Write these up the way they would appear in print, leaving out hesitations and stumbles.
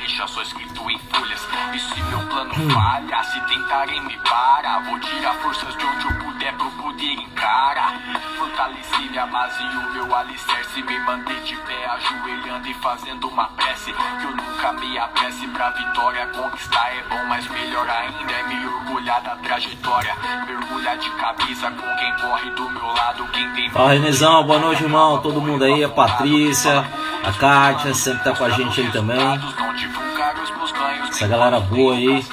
ficha, só escrito em folhas. E se meu plano falha, se tentarem me parar, vou tirar forças de onde eu puder pro poder encarar. Fortaleci minha base e o meu alicerce, me manter de pé, ajoelhando e fazendo uma prece. Que eu nunca me apresse pra vitória, conquistar é bom, mas melhor ainda é me orgulhar da trajetória. Mergulhar de cabeça com quem corre do meu lado, quem tem... Fala, Renezão, boa noite, irmão, todo mundo aí, a Patrícia, a Kátia, sempre tá com a gente aí também. Essa galera boa aí,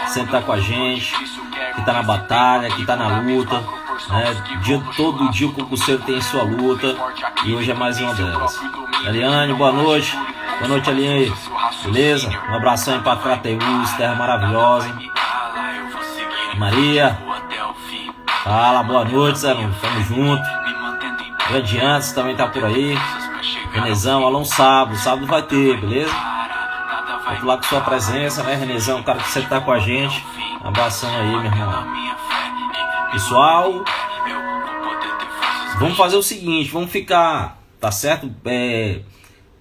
sempre tá com a gente, que tá na batalha, que tá na luta, né? Todo dia o concurseiro tem sua luta, e hoje é mais uma delas. Eliane, boa noite, Eliane, beleza? Um abração aí pra Crateús, terra maravilhosa. Maria, fala, boa noite, Zé, tamo junto. Grande Antes também tá por aí. Renezão, Alon sábado vai ter, beleza? Vou lá com sua presença, né, Renezão, cara que sempre tá com a gente. Um abração aí, meu irmão. Pessoal, vamos fazer o seguinte, vamos ficar, tá certo?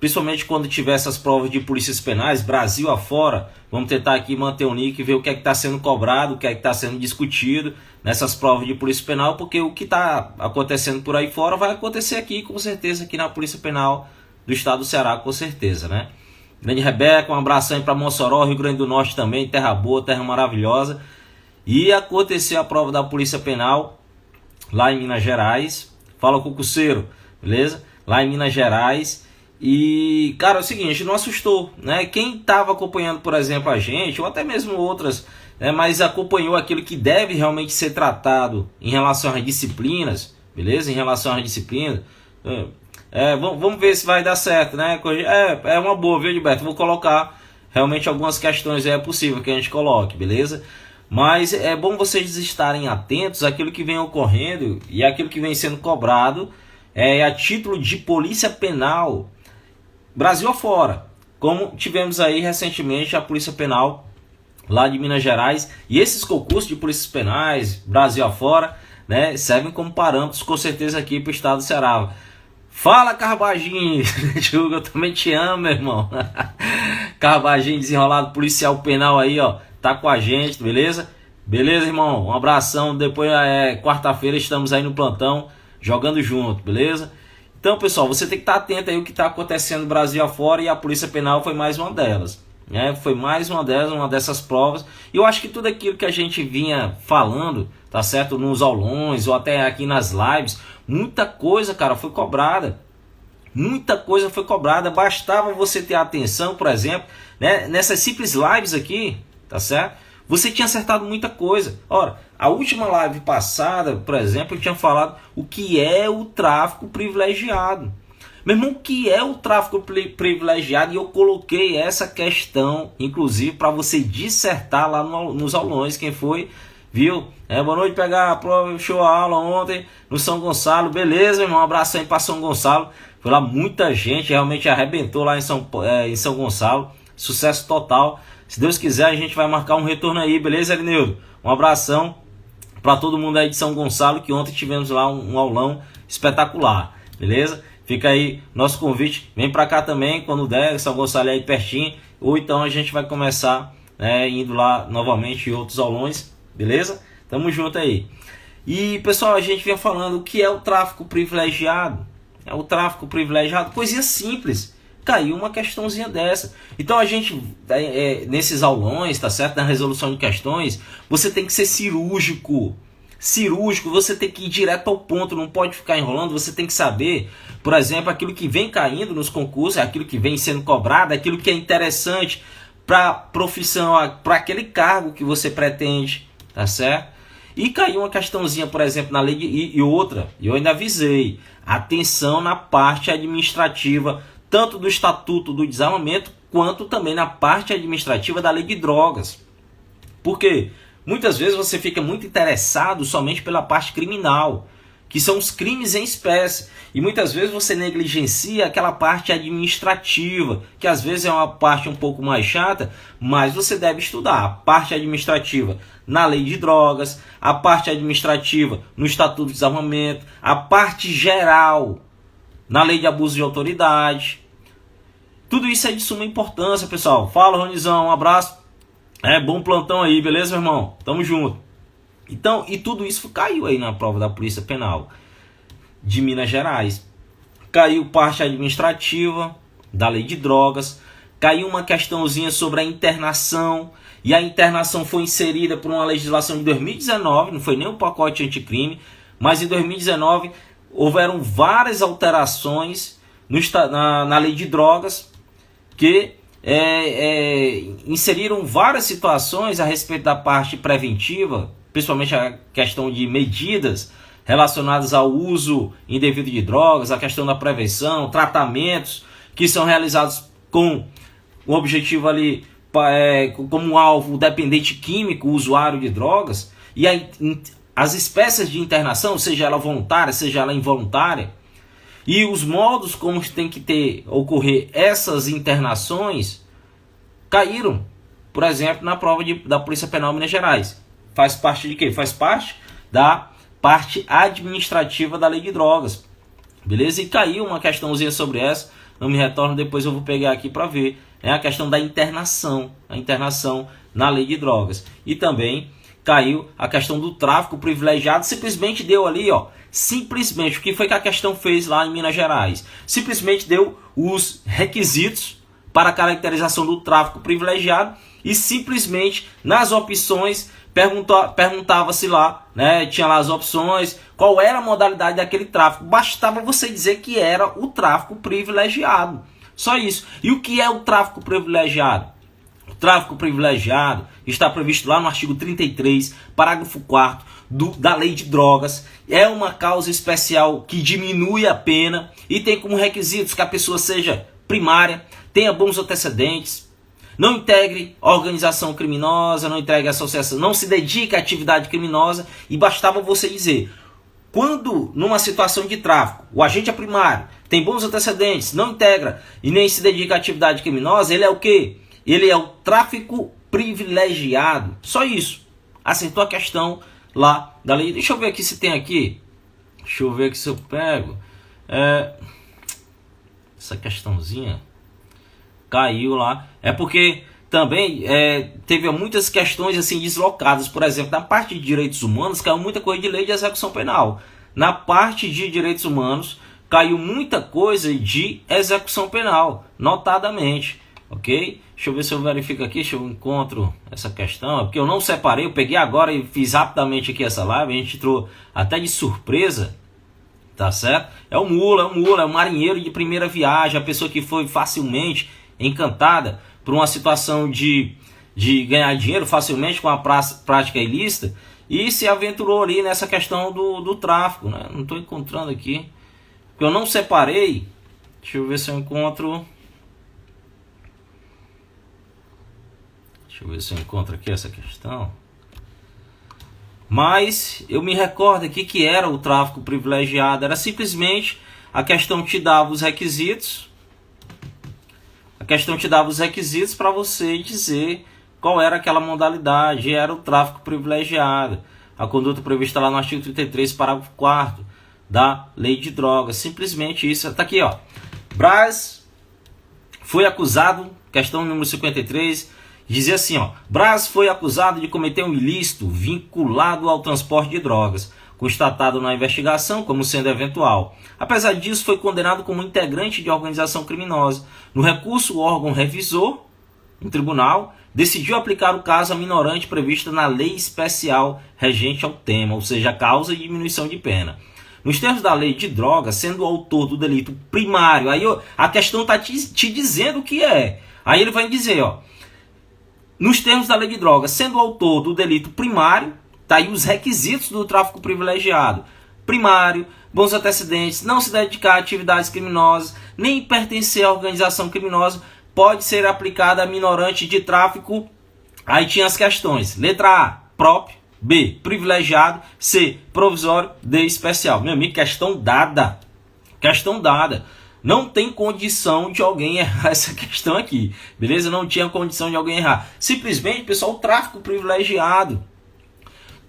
Principalmente quando tiver essas provas de polícias penais, Brasil afora, vamos tentar aqui manter o nick, ver o que é que está sendo cobrado, o que é que está sendo discutido nessas provas de polícia penal, porque o que está acontecendo por aí fora vai acontecer aqui, com certeza, aqui na Polícia Penal do Estado do Ceará, com certeza, né? Grande Rebeca, um abração aí para Mossoró, Rio Grande do Norte também, terra boa, terra maravilhosa. E aconteceu a prova da Polícia Penal lá em Minas Gerais. Fala, concurseiro, beleza? Lá em Minas Gerais. E, cara, é o seguinte, não assustou, né? Quem estava acompanhando, por exemplo, a gente, ou até mesmo outras, né, mas acompanhou aquilo que deve realmente ser tratado em relação às disciplinas, beleza? Em relação às disciplinas, vamos ver se vai dar certo, né? É uma boa, viu, Gilberto? Vou colocar realmente algumas questões, é possível que a gente coloque, beleza? Mas é bom vocês estarem atentos àquilo que vem ocorrendo e àquilo que vem sendo cobrado a título de polícia penal Brasil afora, como tivemos aí recentemente a Polícia Penal lá de Minas Gerais. E esses concursos de polícias penais, Brasil afora, né, servem como parâmetros com certeza aqui para o estado do Ceará. Fala, Carbaginho, eu também te amo, meu irmão. Carbaginho, desenrolado policial penal aí, ó, tá com a gente, beleza? Beleza, irmão? Um abração, depois quarta-feira estamos aí no plantão, jogando junto, beleza? Então, pessoal, você tem que estar atento aí ao que está acontecendo no Brasil afora, e a Polícia Penal foi mais uma delas, né? Foi mais uma delas, uma dessas provas. E eu acho que tudo aquilo que a gente vinha falando, tá certo? Nos aulões ou até aqui nas lives, muita coisa, cara, foi cobrada. Muita coisa foi cobrada. Bastava você ter atenção, por exemplo, né? Nessas simples lives aqui, tá certo? Você tinha acertado muita coisa. Ora, a última live passada, por exemplo, eu tinha falado o que é o tráfico privilegiado. Meu irmão, o que é o tráfico privilegiado? E eu coloquei essa questão, inclusive, para você dissertar lá nos aulões. Quem foi, viu? Boa noite, pegar a prova, show a aula ontem no São Gonçalo. Beleza, meu irmão? Um abraço aí para São Gonçalo. Foi lá muita gente, realmente arrebentou lá em São Gonçalo. Sucesso total. Se Deus quiser, a gente vai marcar um retorno aí, beleza, Arineudo? Um abração para todo mundo aí de São Gonçalo, que ontem tivemos lá um aulão espetacular, beleza? Fica aí nosso convite, vem para cá também, quando der, São Gonçalo é aí pertinho, ou então a gente vai começar, indo lá novamente em outros aulões, beleza? Tamo junto aí. E, pessoal, a gente vem falando o que é o tráfico privilegiado. O tráfico privilegiado, coisinha simples. Caiu uma questãozinha dessa. Então a gente, nesses aulões, tá certo? Na resolução de questões, você tem que ser cirúrgico. Você tem que ir direto ao ponto, não pode ficar enrolando. Você tem que saber, por exemplo, aquilo que vem caindo nos concursos, aquilo que vem sendo cobrado, aquilo que é interessante para a profissão, para aquele cargo que você pretende, tá certo? E caiu uma questãozinha, por exemplo, na lei e outra, eu ainda avisei, atenção na parte administrativa, tanto do Estatuto do Desarmamento, quanto também na parte administrativa da Lei de Drogas. Por quê? Muitas vezes você fica muito interessado somente pela parte criminal, que são os crimes em espécie. E muitas vezes você negligencia aquela parte administrativa, que às vezes é uma parte um pouco mais chata, mas você deve estudar a parte administrativa na Lei de Drogas, a parte administrativa no Estatuto do Desarmamento, a parte geral na Lei de Abuso de Autoridade. Tudo isso é de suma importância, pessoal. Fala, Ronizão, um abraço. Bom plantão aí, beleza, meu irmão? Tamo junto. Então, e tudo isso caiu aí na prova da Polícia Penal de Minas Gerais. Caiu parte administrativa da lei de drogas, caiu uma questãozinha sobre a internação, e a internação foi inserida por uma legislação de 2019, não foi nem um pacote anticrime, mas em 2019 houveram várias alterações na lei de drogas que inseriram várias situações a respeito da parte preventiva, principalmente a questão de medidas relacionadas ao uso indevido de drogas, a questão da prevenção, tratamentos que são realizados com o objetivo ali, como alvo o dependente químico, o usuário de drogas, e as espécies de internação, seja ela voluntária, seja ela involuntária, e os modos como tem que ocorrer essas internações, caíram, por exemplo, na prova da Polícia Penal Minas Gerais. Faz parte de quê? Faz parte da parte administrativa da lei de drogas, beleza? E caiu uma questãozinha sobre essa, não me retorno, depois eu vou pegar aqui para ver, a questão da internação, a internação na lei de drogas. E também caiu a questão do tráfico privilegiado, simplesmente deu ali, simplesmente, o que foi que a questão fez lá em Minas Gerais? Simplesmente deu os requisitos para a caracterização do tráfico privilegiado e simplesmente nas opções perguntava-se lá, tinha lá as opções, qual era a modalidade daquele tráfico. Bastava você dizer que era o tráfico privilegiado. Só isso. E o que é o tráfico privilegiado? O tráfico privilegiado está previsto lá no artigo 33, parágrafo 4º da Lei de Drogas. É uma causa especial que diminui a pena e tem como requisitos que a pessoa seja primária, tenha bons antecedentes, não integre organização criminosa, não integre associação, não se dedique à atividade criminosa. E bastava você dizer, quando numa situação de tráfico, o agente é primário, tem bons antecedentes, não integra e nem se dedica à atividade criminosa, ele é o quê? Ele é o tráfico privilegiado. Só isso. Acertou a questão lá da lei. Deixa eu ver aqui se tem aqui. Deixa eu ver aqui se eu pego. Essa questãozinha caiu lá. É porque também teve muitas questões assim deslocadas. Por exemplo, na parte de direitos humanos caiu muita coisa de lei de execução penal. Na parte de direitos humanos caiu muita coisa de execução penal, notadamente. Ok? Deixa eu ver se eu verifico aqui, se eu encontro essa questão. Porque eu não separei, eu peguei agora e fiz rapidamente aqui essa live. A gente entrou até de surpresa. Tá certo? É um marinheiro de primeira viagem, a pessoa que foi facilmente encantada por uma situação de ganhar dinheiro facilmente com a prática ilícita e se aventurou ali nessa questão do tráfico, né? Não estou encontrando aqui, porque eu não separei. Deixa eu ver se eu encontro. Deixa eu ver se eu encontro aqui essa questão. Mas eu me recordo aqui que era o tráfico privilegiado. Era simplesmente a questão te dava os requisitos. A questão te dava os requisitos para você dizer qual era aquela modalidade. Era o tráfico privilegiado. A conduta prevista lá no artigo 33, parágrafo 4º da Lei de Drogas. Simplesmente isso. Está aqui, ó. Braz foi acusado, questão número 53, dizia assim, ó: Braz foi acusado de cometer um ilícito vinculado ao transporte de drogas, constatado na investigação como sendo eventual. Apesar disso, foi condenado como integrante de organização criminosa. No recurso, o órgão revisor, um tribunal, decidiu aplicar o caso à minorante prevista na lei especial regente ao tema, ou seja, a causa de diminuição de pena. Nos termos da lei de drogas, sendo o autor do delito primário, aí a questão está te dizendo o que é. Aí ele vai dizer, ó: nos termos da lei de drogas, sendo o autor do delito primário, tá aí os requisitos do tráfico privilegiado: primário, bons antecedentes, não se dedicar a atividades criminosas, nem pertencer à organização criminosa, pode ser aplicada a minorante de tráfico. Aí tinha as questões: letra A, próprio; B, privilegiado; C, provisório; D, especial. Meu amigo, questão dada. Questão dada. Não tem condição de alguém errar essa questão aqui, beleza? Não tinha condição de alguém errar. Simplesmente, pessoal, o tráfico privilegiado.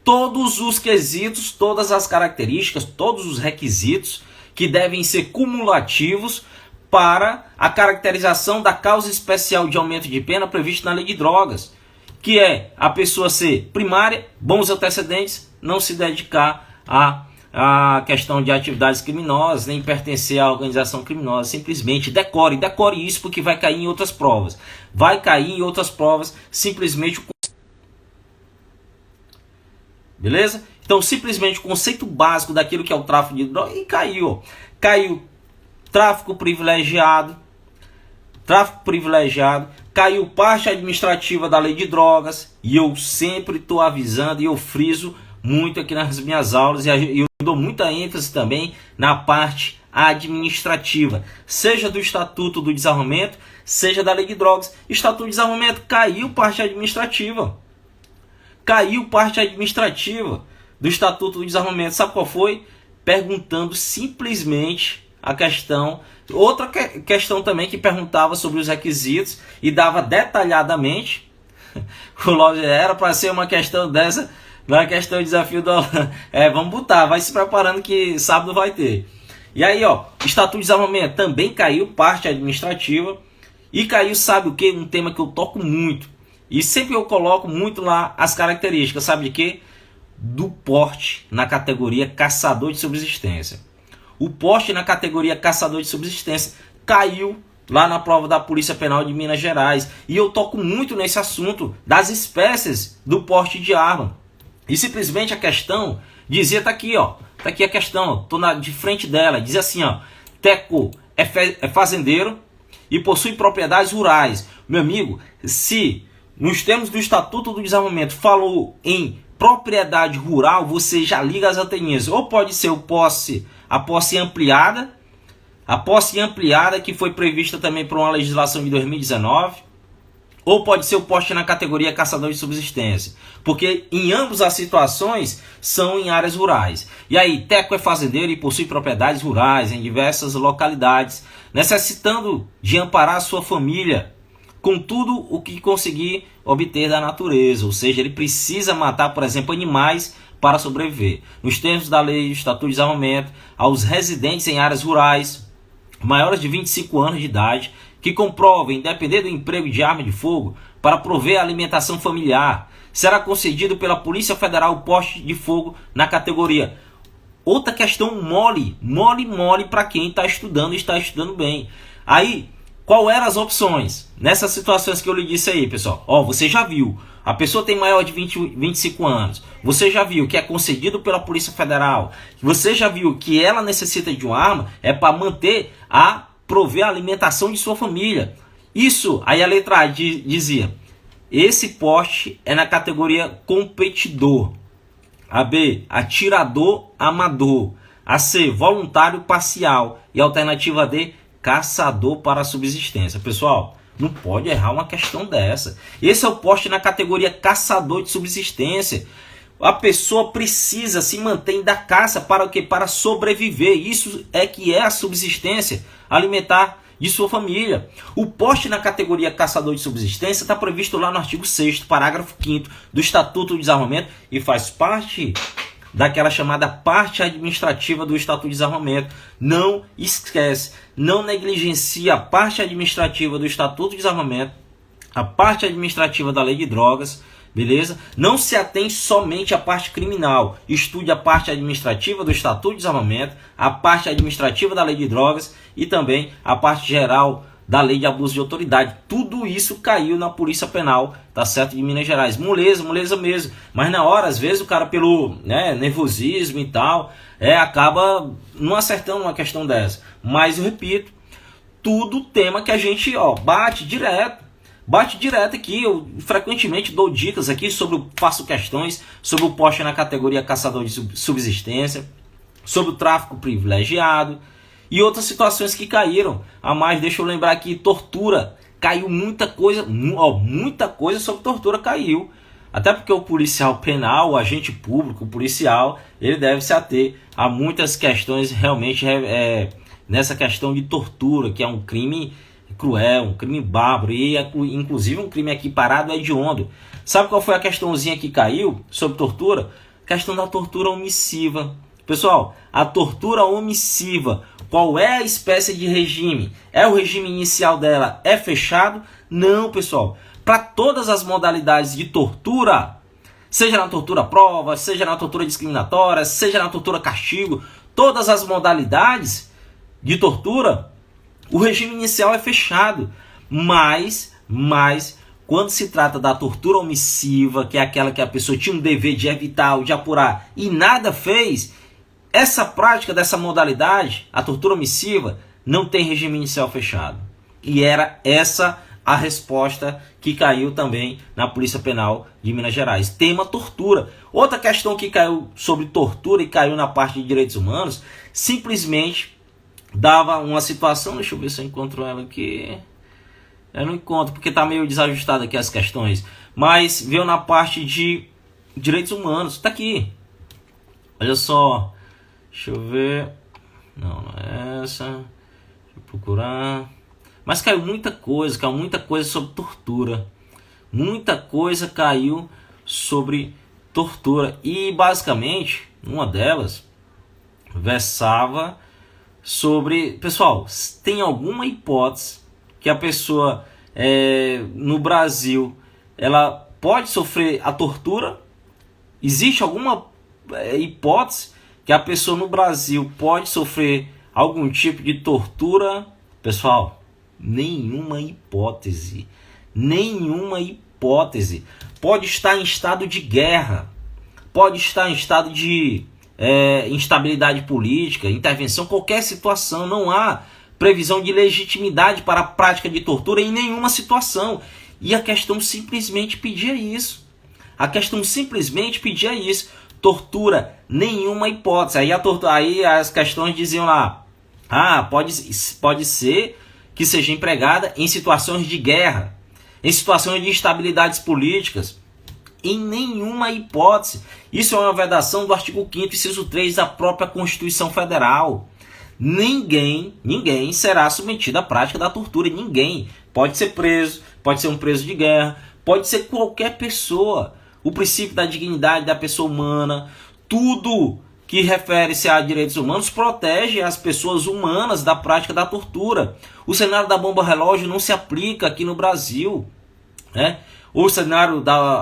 Todos os quesitos, todas as características, todos os requisitos que devem ser cumulativos para a caracterização da causa especial de aumento de pena prevista na lei de drogas, que é a pessoa ser primária, bons antecedentes, não se dedicar a questão de atividades criminosas, nem pertencer à organização criminosa. Simplesmente decore isso, porque vai cair em outras provas. Simplesmente. Beleza? Então, simplesmente o conceito básico daquilo que é o tráfico de drogas, e caiu. Caiu tráfico privilegiado, caiu parte administrativa da lei de drogas, e eu sempre estou avisando e eu friso muito aqui nas minhas aulas, e eu dou muita ênfase também na parte administrativa, seja do Estatuto do Desarmamento, seja da lei de drogas. Estatuto do Desarmamento, caiu parte administrativa do Estatuto do Desarmamento. Sabe qual foi? Perguntando simplesmente a questão, outra questão também que perguntava sobre os requisitos e dava detalhadamente. Era para ser uma questão dessa, na questão do desafio do... vamos botar, vai se preparando que sábado vai ter. E aí, Estatuto de Desarmamento também caiu parte administrativa, e caiu, sabe o que? Um tema que eu toco muito, e sempre eu coloco muito lá as características, sabe de quê? Do porte na categoria caçador de subsistência. O porte na categoria caçador de subsistência caiu lá na prova da Polícia Penal de Minas Gerais. E eu toco muito nesse assunto das espécies do porte de arma. E simplesmente a questão dizia, tá aqui a questão, tô de frente dela, diz assim, Teco é fazendeiro e possui propriedades rurais. Meu amigo, se nos termos do Estatuto do Desarmamento falou em propriedade rural, você já liga as anteninhas. Ou pode ser a posse ampliada que foi prevista também por uma legislação de 2019, ou pode ser o poste na categoria caçador de subsistência, porque em ambas as situações são em áreas rurais. E aí, Teco é fazendeiro e possui propriedades rurais em diversas localidades, necessitando de amparar a sua família com tudo o que conseguir obter da natureza, ou seja, ele precisa matar, por exemplo, animais para sobreviver. Nos termos da lei do Estatuto de Desarmamento, aos residentes em áreas rurais maiores de 25 anos de idade, que comprovem depender do emprego de arma de fogo para prover a alimentação familiar, será concedido pela Polícia Federal o poste de fogo na categoria. Outra questão mole para quem está estudando e está estudando bem. Aí, qual eram as opções? Nessas situações que eu lhe disse aí, pessoal. Você já viu. A pessoa tem maior de 25 anos. Você já viu que é concedido pela Polícia Federal. Você já viu que ela necessita de uma arma. É para prover a alimentação de sua família. Isso, aí a letra A dizia: esse poste é na categoria competidor. A B, atirador amador. A C, voluntário parcial. E a alternativa D, caçador para subsistência. Pessoal, não pode errar uma questão dessa. Esse é o poste na categoria caçador de subsistência. A pessoa precisa se manter da caça para o quê? Para sobreviver. Isso é que é a subsistência alimentar de sua família. O poste na categoria caçador de subsistência está previsto lá no artigo 6º, parágrafo 5º do Estatuto do Desarmamento e faz parte daquela chamada parte administrativa do Estatuto de Desarmamento. Não esquece, não negligencia a parte administrativa do Estatuto de Desarmamento, a parte administrativa da Lei de Drogas, beleza? Não se atém somente à parte criminal, estude a parte administrativa do Estatuto de Desarmamento, a parte administrativa da Lei de Drogas e também a parte geral da Lei de Abuso de Autoridade. Tudo isso caiu na Polícia Penal, tá certo, de Minas Gerais. Moleza mesmo. Mas na hora, às vezes, o cara pelo nervosismo e tal, acaba não acertando uma questão dessa. Mas eu repito, tudo tema que a gente bate direto aqui. Eu frequentemente dou dicas aqui faço questões sobre o poste na categoria caçador de subsistência, sobre o tráfico privilegiado e outras situações que caíram. A mais, deixa eu lembrar aqui, tortura. Caiu muita coisa sobre tortura caiu. Até porque o policial penal, o agente público, o policial, ele deve se ater a muitas questões realmente nessa questão de tortura, que é um crime cruel, um crime bárbaro e inclusive um crime equiparado a hediondo. Sabe qual foi a questãozinha que caiu sobre tortura? Questão da tortura omissiva. Pessoal, a tortura omissiva, Qual é a espécie de regime? É o regime inicial dela? É fechado? Não, pessoal. Para todas as modalidades de tortura, seja na tortura prova, seja na tortura discriminatória, seja na tortura castigo, todas as modalidades de tortura, o regime inicial é fechado. Mas quando se trata da tortura omissiva, que é aquela que a pessoa tinha um dever de evitar ou de apurar e nada fez, essa prática dessa modalidade, a tortura omissiva, não tem regime inicial fechado. E era essa a resposta que caiu também na Polícia Penal de Minas Gerais. Tema tortura. Outra questão que caiu sobre tortura e caiu na parte de direitos humanos, simplesmente dava uma situação, deixa eu ver se eu encontro ela aqui. Eu não encontro, porque está meio desajustado aqui as questões. Mas veio na parte de direitos humanos. Está aqui. Olha só. Deixa eu ver. Não é essa. Deixa eu procurar. Mas caiu muita coisa sobre tortura. Muita coisa caiu sobre tortura. E basicamente, uma delas versava sobre... Pessoal, tem alguma hipótese que a pessoa no Brasil ela pode sofrer a tortura? Existe alguma hipótese que a pessoa no Brasil pode sofrer algum tipo de tortura? Pessoal, nenhuma hipótese. Nenhuma hipótese. Pode estar em estado de guerra, pode estar em estado de instabilidade política, intervenção, qualquer situação. Não há previsão de legitimidade para a prática de tortura em nenhuma situação. E a questão simplesmente pedia isso. A questão simplesmente pedia isso. Tortura, nenhuma hipótese. Aí as questões diziam lá, pode ser que seja empregada em situações de guerra, em situações de instabilidades políticas. Em nenhuma hipótese. Isso é uma vedação do artigo 5º, inciso 3 da própria Constituição Federal. Ninguém será submetido à prática da tortura. Ninguém. Pode ser preso, pode ser um preso de guerra, pode ser qualquer pessoa. O princípio da dignidade da pessoa humana, tudo que refere-se a direitos humanos protege as pessoas humanas da prática da tortura. O cenário da bomba relógio não se aplica aqui no Brasil, né?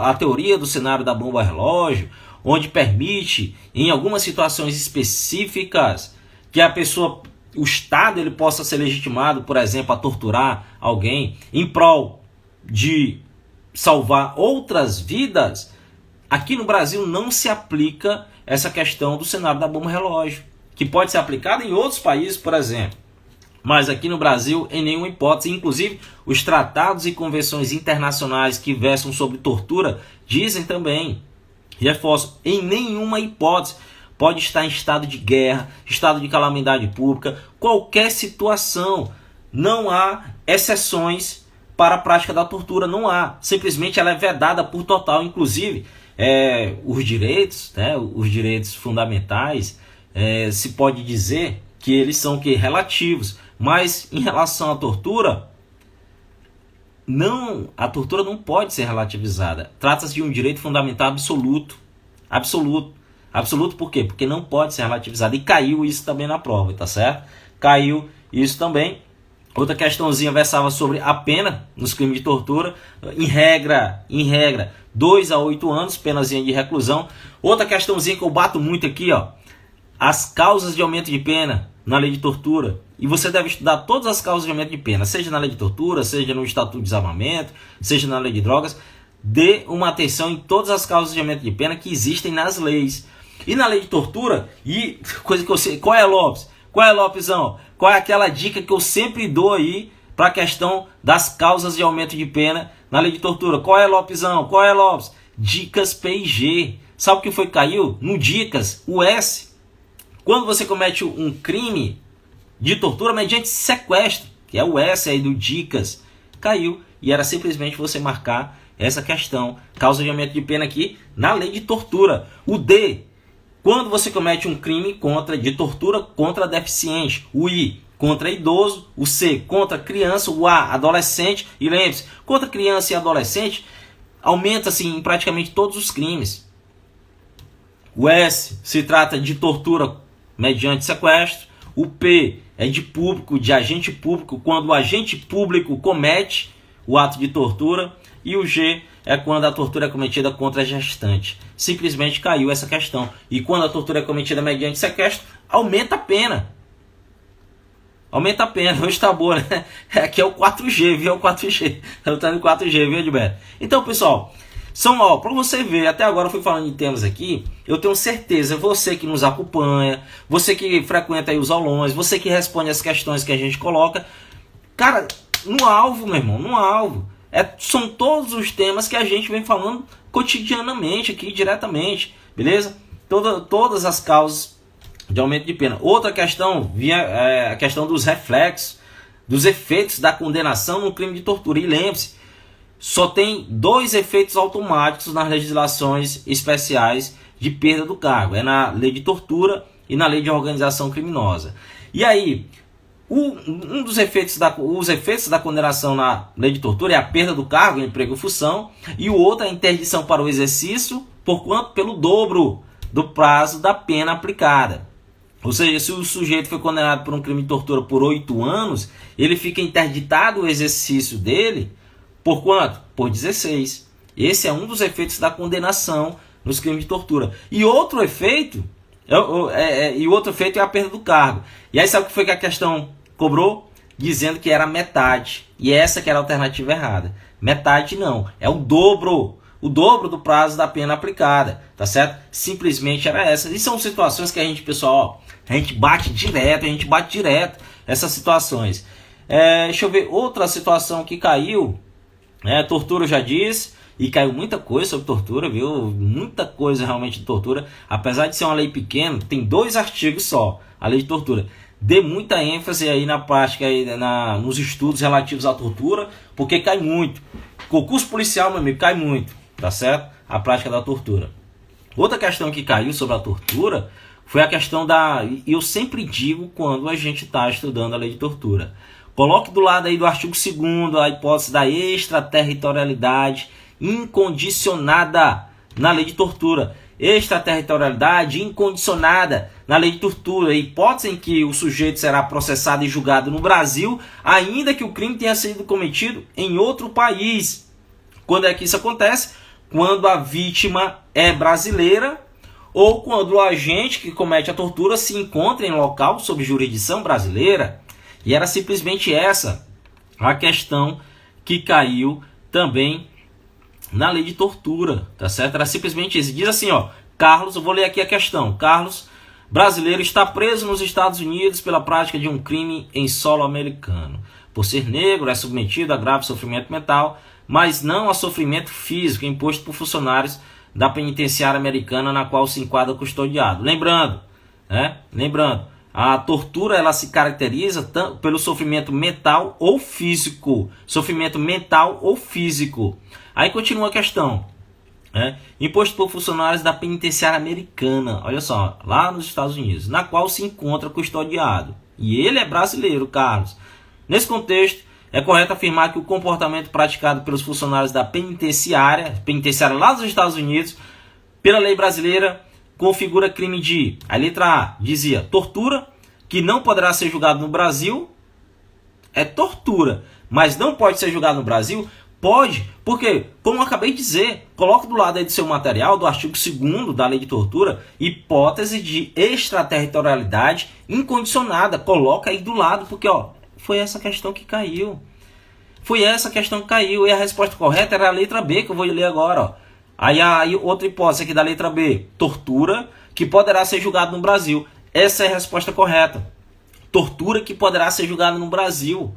A teoria do cenário da bomba relógio, onde permite, em algumas situações específicas, que a pessoa, o Estado, ele possa ser legitimado, por exemplo, a torturar alguém em prol de salvar outras vidas. Aqui no Brasil não se aplica essa questão do cenário da bomba relógio, que pode ser aplicada em outros países, por exemplo. Mas aqui no Brasil, em nenhuma hipótese. Inclusive, os tratados e convenções internacionais que versam sobre tortura dizem também, reforço, em nenhuma hipótese pode estar em estado de guerra, estado de calamidade pública, qualquer situação. Não há exceções para a prática da tortura, não há. Simplesmente ela é vedada por total. Inclusive, os direitos fundamentais, se pode dizer que eles são relativos. Mas em relação à tortura, a tortura não pode ser relativizada. Trata-se de um direito fundamental absoluto. Absoluto por quê? Porque não pode ser relativizado. E caiu isso também na prova, tá certo? Caiu isso também. Outra questãozinha versava sobre a pena nos crimes de tortura. Em regra, 2 a 8 anos, penazinha de reclusão. Outra questãozinha que eu bato muito aqui, ó. As causas de aumento de pena na lei de tortura. E você deve estudar todas as causas de aumento de pena, seja na lei de tortura, seja no Estatuto de Desarmamento, seja na lei de drogas. Dê uma atenção em todas as causas de aumento de pena que existem nas leis. E na lei de tortura, e coisa que eu sei, qual é, Lopes? Qual é, Lopesão? Qual é aquela dica que eu sempre dou aí para a questão das causas de aumento de pena na lei de tortura? Qual é, Lopesão? Qual é, Lopes? Dicas PIG. Sabe o que foi que caiu? No Dicas, o S. Quando você comete um crime de tortura mediante sequestro, que é o S aí do Dicas, caiu. E era simplesmente você marcar essa questão, causa de aumento de pena aqui na lei de tortura. O D, quando você comete um crime de tortura contra deficiente. O I, contra idoso. O C, contra criança. O A, adolescente. E lembre-se, contra criança e adolescente, aumenta-se em praticamente todos os crimes. O S, se trata de tortura mediante sequestro. O P é de público, de agente público, quando o agente público comete o ato de tortura. E o G é quando a tortura é cometida contra a gestante. Simplesmente caiu essa questão. E quando a tortura é cometida mediante sequestro, aumenta a pena. Aumenta a pena. Hoje tá boa, né? Aqui é o 4G, viu? É o 4G. Eu tô no 4G, viu, Edberto? Então, pessoal, para você ver, até agora eu fui falando de temas aqui, eu tenho certeza, você que nos acompanha, você que frequenta aí os aulões, você que responde as questões que a gente coloca, cara, no alvo, meu irmão, no alvo. São todos os temas que a gente vem falando cotidianamente aqui, diretamente, beleza? Todas as causas de aumento de pena. Outra questão, a questão dos reflexos, dos efeitos da condenação no crime de tortura. E lembre-se, só tem 2 efeitos automáticos nas legislações especiais de perda do cargo. É na lei de tortura e na lei de organização criminosa. E aí, um dos efeitos da condenação na lei de tortura é a perda do cargo, emprego ou função, e o outro é a interdição para o exercício, pelo dobro do prazo da pena aplicada. Ou seja, se o sujeito foi condenado por um crime de tortura por 8 anos, ele fica interditado o exercício dele por quanto? Por 16. Esse é um dos efeitos da condenação nos crimes de tortura. E outro efeito é a perda do cargo. E aí sabe o que foi que a questão cobrou? Dizendo que era metade. E essa que era a alternativa errada. Metade não, é o dobro do prazo da pena aplicada, tá certo? Simplesmente era essa. E são situações que a gente, pessoal, a gente bate direto essas situações. Deixa eu ver, outra situação que caiu, tortura eu já disse, e caiu muita coisa sobre tortura, viu? Muita coisa realmente de tortura. Apesar de ser uma lei pequena, tem 2 artigos só, a lei de tortura. Dê muita ênfase aí na prática, nos estudos relativos à tortura, porque cai muito. Concurso policial, meu amigo, cai muito, tá certo? A prática da tortura. Outra questão que caiu sobre a tortura foi a questão eu sempre digo quando a gente está estudando a lei de tortura, coloque do lado aí do artigo 2º a hipótese da extraterritorialidade incondicionada na lei de tortura. Extraterritorialidade incondicionada na lei de tortura, hipótese em que o sujeito será processado e julgado no Brasil, ainda que o crime tenha sido cometido em outro país. Quando é que isso acontece? Quando a vítima é brasileira ou quando o agente que comete a tortura se encontra em local sob jurisdição brasileira. E era simplesmente essa a questão que caiu também na lei de tortura, tá certo? Era simplesmente isso. Diz assim, ó, Carlos, eu vou ler aqui a questão. Carlos, brasileiro, está preso nos Estados Unidos pela prática de um crime em solo americano. Por ser negro, é submetido a grave sofrimento mental, mas não a sofrimento físico imposto por funcionários da penitenciária americana na qual se enquadra custodiado. Lembrando, a tortura ela se caracteriza pelo sofrimento mental ou físico. Sofrimento mental ou físico. Aí continua a questão. Imposto por funcionários da penitenciária americana. Olha só, lá nos Estados Unidos. Na qual se encontra custodiado. E ele é brasileiro, Carlos. Nesse contexto, é correto afirmar que o comportamento praticado pelos funcionários da penitenciária lá nos Estados Unidos, pela lei brasileira, configura crime de, a letra A dizia, tortura, que não poderá ser julgado no Brasil. É tortura, mas não pode ser julgado no Brasil. Pode, porque, como eu acabei de dizer, coloque do lado aí do seu material, do artigo 2º da lei de tortura, hipótese de extraterritorialidade incondicionada. Coloca aí do lado, porque foi essa questão que caiu. E a resposta correta era a letra B, que eu vou ler agora. Aí outra hipótese aqui da letra B, tortura, que poderá ser julgado no Brasil. Essa é a resposta correta. Tortura que poderá ser julgada no Brasil.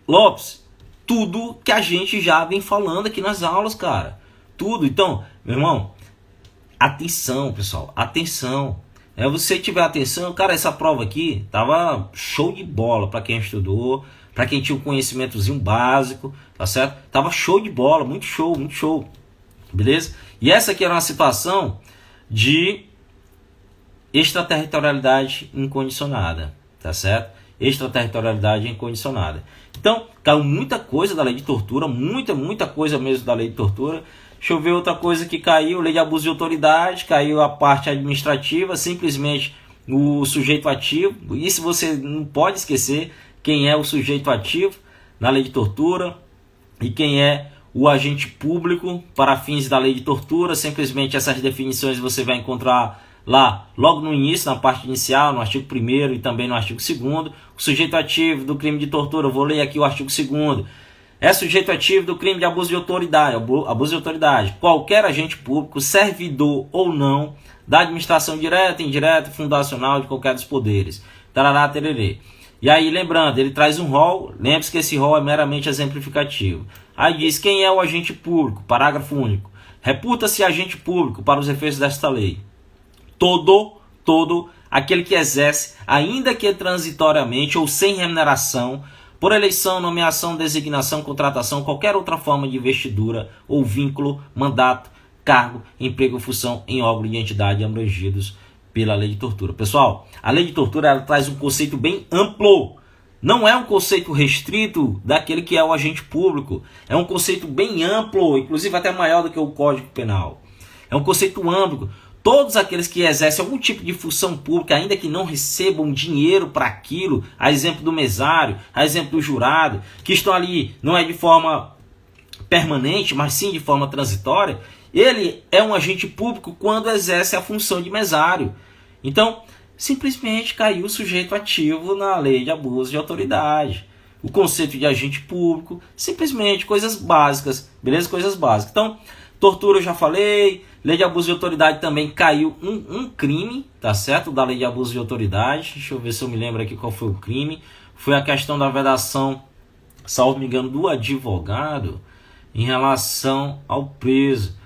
Lopes, tudo que a gente já vem falando aqui nas aulas, cara. Tudo. Então, meu irmão, atenção, pessoal. Atenção. Você tiver atenção, cara, essa prova aqui tava show de bola para quem estudou, para quem tinha um conhecimentozinho básico, tá certo? Tava show de bola, muito show. Beleza? E essa aqui era uma situação de extraterritorialidade incondicionada, tá certo? Extraterritorialidade incondicionada. Então, caiu muita coisa da lei de tortura, muita coisa mesmo da lei de tortura. Deixa eu ver outra coisa que caiu, lei de abuso de autoridade, caiu a parte administrativa, simplesmente o sujeito ativo. Isso você não pode esquecer quem é o sujeito ativo na lei de tortura e quem é o agente público para fins da lei de tortura. Simplesmente essas definições você vai encontrar lá logo no início, na parte inicial, no artigo 1º e também no artigo 2º. O sujeito ativo do crime de tortura, eu vou ler aqui o artigo 2º. É sujeito ativo do crime de abuso de autoridade, qualquer agente público, servidor ou não, da administração direta, indireta, fundacional de qualquer dos poderes. Tarará, tererê. E aí, lembrando, ele traz um rol, lembre-se que esse rol é meramente exemplificativo. Aí diz, quem é o agente público? Parágrafo único. Reputa-se agente público para os efeitos desta lei todo aquele que exerce, ainda que transitoriamente ou sem remuneração, por eleição, nomeação, designação, contratação, qualquer outra forma de investidura ou vínculo, mandato, cargo, emprego ou função em órgão de entidade abrangidos pela lei de tortura. Pessoal, a lei de tortura ela traz um conceito bem amplo. Não é um conceito restrito daquele que é o agente público. É um conceito bem amplo, inclusive até maior do que o Código Penal. É um conceito amplo. Todos aqueles que exercem algum tipo de função pública, ainda que não recebam dinheiro para aquilo, a exemplo do mesário, a exemplo do jurado, que estão ali, não é de forma permanente, mas sim de forma transitória, ele é um agente público quando exerce a função de mesário. Então, simplesmente caiu o sujeito ativo na lei de abuso de autoridade. O conceito de agente público, simplesmente coisas básicas, beleza? Coisas básicas. Então, tortura eu já falei, lei de abuso de autoridade também caiu um crime, tá certo? Da lei de abuso de autoridade. Deixa eu ver se eu me lembro aqui qual foi o crime. Foi a questão da vedação, salvo me engano, do advogado em relação ao preso.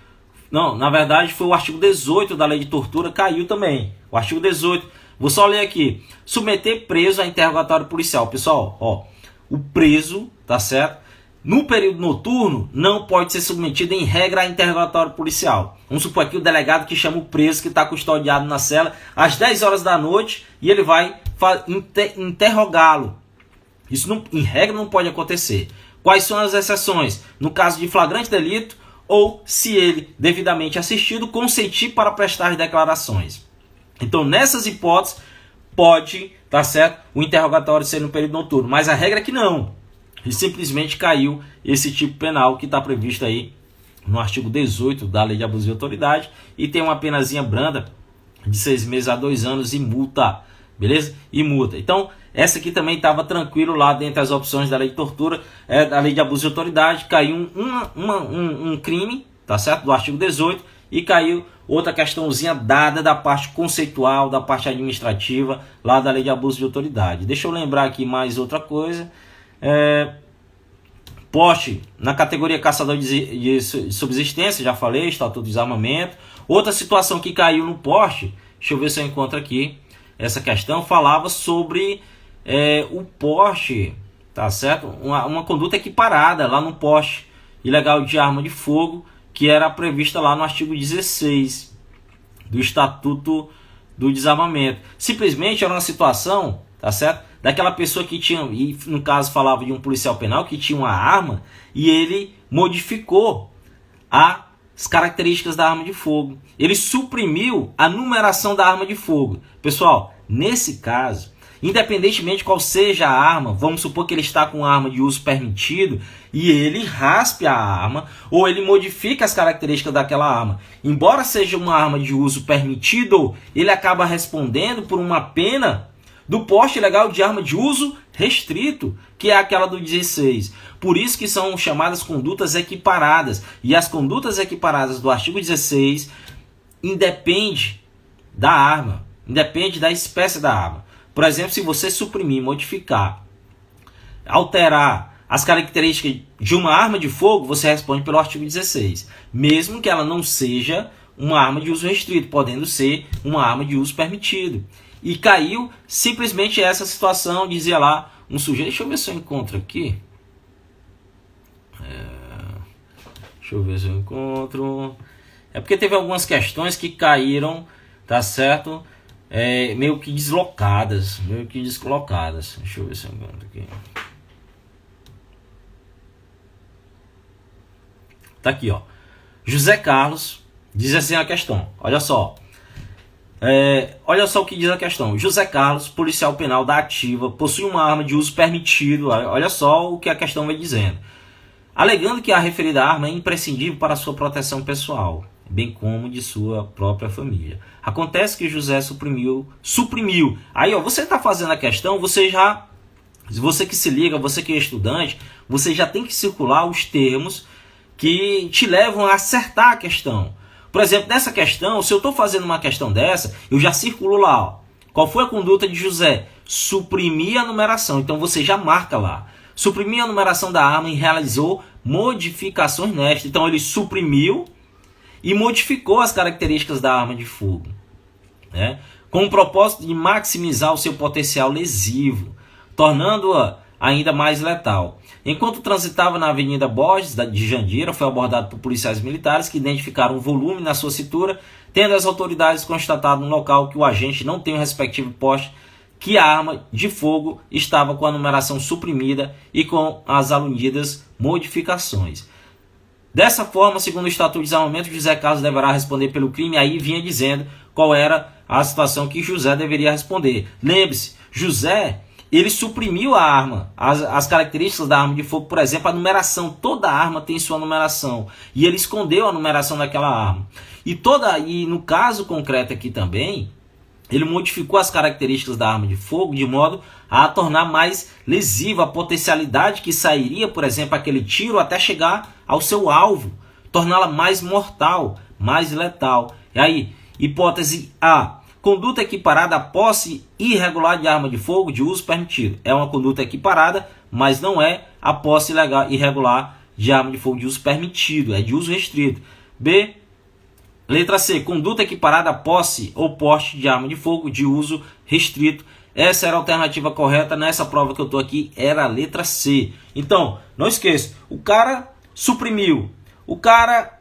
Não, na verdade foi o artigo 18 da lei de tortura, caiu também. O artigo 18, vou só ler aqui. Submeter preso a interrogatório policial. Pessoal, ó, o preso, tá certo? No período noturno, não pode ser submetido em regra a interrogatório policial. Vamos supor aqui o delegado que chama o preso que está custodiado na cela às 10 horas da noite e ele vai interrogá-lo. Isso não, em regra não pode acontecer. Quais são as exceções? No caso de flagrante delito ou se ele, devidamente assistido, consentir para prestar declarações. Então, nessas hipóteses, pode, tá certo, o interrogatório ser no período noturno. Mas a regra é que não. E simplesmente caiu esse tipo penal que está previsto aí no artigo 18 da lei de abuso de autoridade e tem uma penazinha branda de 6 meses a 2 anos e multa, beleza? E multa. Então, essa aqui também estava tranquilo lá dentre as opções da lei de tortura, da lei de abuso de autoridade, caiu um crime, tá certo? Do artigo 18 e caiu outra questãozinha dada da parte conceitual, da parte administrativa lá da lei de abuso de autoridade. Deixa eu lembrar aqui mais outra coisa. Poste na categoria caçador de subsistência, já falei, estatuto de desarmamento. Outra situação que caiu no poste, deixa eu ver se eu encontro aqui essa questão, falava sobre o poste, tá certo? Uma conduta equiparada lá no poste ilegal de arma de fogo, que era prevista lá no artigo 16 do estatuto do desarmamento. Simplesmente era uma situação, tá certo? Daquela pessoa que tinha, e no caso falava de um policial penal que tinha uma arma e ele modificou as características da arma de fogo. Ele suprimiu a numeração da arma de fogo. Pessoal, nesse caso, independentemente qual seja a arma, vamos supor que ele está com uma arma de uso permitido e ele raspe a arma ou ele modifica as características daquela arma. Embora seja uma arma de uso permitido, ele acaba respondendo por uma pena do porte ilegal de arma de uso restrito, que é aquela do 16. Por isso que são chamadas condutas equiparadas. E as condutas equiparadas do artigo 16 independe da arma, independe da espécie da arma. Por exemplo, se você suprimir, modificar, alterar as características de uma arma de fogo, você responde pelo artigo 16. Mesmo que ela não seja uma arma de uso restrito, podendo ser uma arma de uso permitido. E caiu simplesmente essa situação, dizia lá um sujeito, deixa eu ver se eu encontro aqui, deixa eu ver se eu encontro, porque teve algumas questões que caíram, tá certo, meio que deslocadas, deixa eu ver se eu encontro aqui, tá aqui ó, José Carlos, diz assim a questão, olha só, Olha só o que diz a questão. José Carlos, policial penal da ativa, possui uma arma de uso permitido. Olha só o que a questão vai dizendo. Alegando que a referida arma é imprescindível para sua proteção pessoal, bem como de sua própria família. Acontece que José suprimiu. Aí, ó, você está fazendo a questão, você que se liga, você que é estudante, você já tem que circular os termos que te levam a acertar a questão. Por exemplo, nessa questão, se eu estou fazendo uma questão dessa, eu já circulo lá. Ó. Qual foi a conduta de José? Suprimir a numeração. Então você já marca lá. Suprimir a numeração da arma e realizou modificações nesta. Então ele suprimiu e modificou as características da arma de fogo, né? Com o propósito de maximizar o seu potencial lesivo, tornando-a ainda mais letal. Enquanto transitava na Avenida Borges, de Jandira, foi abordado por policiais militares que identificaram um volume na sua cintura, tendo as autoridades constatado no local que o agente não tem o respectivo poste, que a arma de fogo estava com a numeração suprimida e com as aludidas modificações. Dessa forma, segundo o Estatuto de Desarmamento, José Carlos deverá responder pelo crime. Aí vinha dizendo qual era a situação que José deveria responder. Lembre-se, José, ele suprimiu a arma, as características da arma de fogo, por exemplo, a numeração. Toda arma tem sua numeração. E ele escondeu a numeração daquela arma. E no caso concreto aqui também, ele modificou as características da arma de fogo de modo a tornar mais lesiva a potencialidade que sairia, por exemplo, aquele tiro até chegar ao seu alvo, torná-la mais mortal, mais letal. E aí, hipótese A. Conduta equiparada à posse irregular de arma de fogo de uso permitido. É uma conduta equiparada, mas não é a posse irregular de arma de fogo de uso permitido, é de uso restrito. B. Letra C. Conduta equiparada à posse ou porte de arma de fogo de uso restrito. Essa era a alternativa correta. Nessa prova que eu estou aqui era a letra C. Então, não esqueça. O cara suprimiu. O cara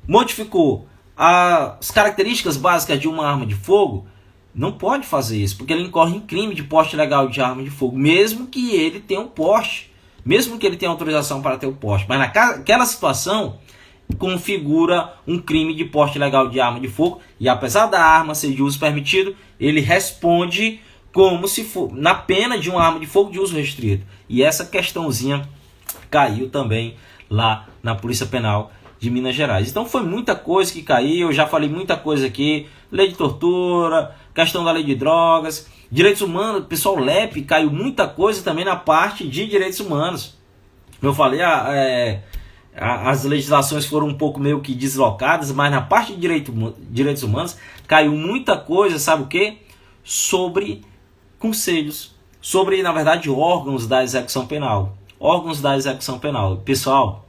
modificou as características básicas de uma arma de fogo. Não pode fazer isso, porque ele incorre em crime de porte ilegal de arma de fogo. Mesmo que ele tenha um porte. Mesmo que ele tenha autorização para ter o porte. Mas naquela situação, configura um crime de porte ilegal de arma de fogo, e apesar da arma ser de uso permitido, ele responde como se for na pena de uma arma de fogo de uso restrito. E essa questãozinha caiu também lá na Polícia Penal de Minas Gerais. Então foi muita coisa que caiu, eu já falei muita coisa aqui, lei de tortura, questão da lei de drogas, direitos humanos, pessoal, LEP, caiu muita coisa também na parte de direitos humanos. Eu falei, as legislações foram um pouco meio que deslocadas, mas na parte de direitos humanos caiu muita coisa, sabe o quê? Sobre conselhos, sobre, na verdade, órgãos da execução penal. Órgãos da execução penal. Pessoal,